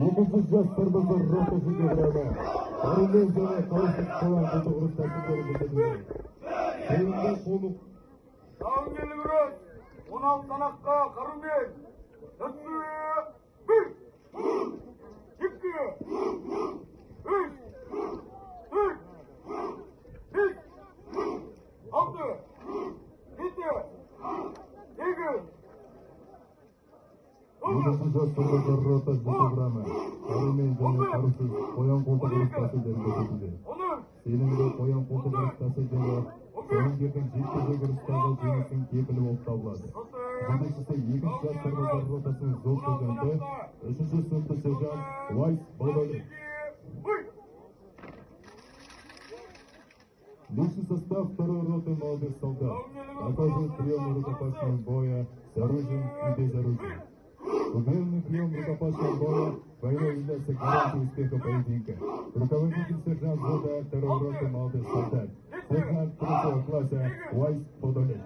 Екінші жастар базар ротасы кебірәмі. Арымен және қарысып қоян қолды ұрыстасы көрімдеді. Сейінді қолық. Жауынгерлік ұрыс. 16 санаққа қарумен. Үсі. 1, 2, 3, 4, 5, 6, 7, 8. Екінші жастар базар ротасы кебірәмі. Арымен және қарысып қоян қолды ұрыстасы көрімдеді. Сенімді қоян қолды ұрыстасы дені жауынгердің жекпе-жек ұрыстағы жеңісінің кепілі болып табылады. Жетекшісі екінші жастар базар ротасының зор сержанты, үшінші сыныпты сержант Вайс Бодолев. Личный состав второй роты молодых солдат. Показывает прием рукопашного боя с оружием и без оружия. Уверенный прием рукопашного боя войной является гарантией успеха поединка. Руководитель сержант взвода второй роты молодых солдат. Сержант 3-го класса Вайс Бодолев.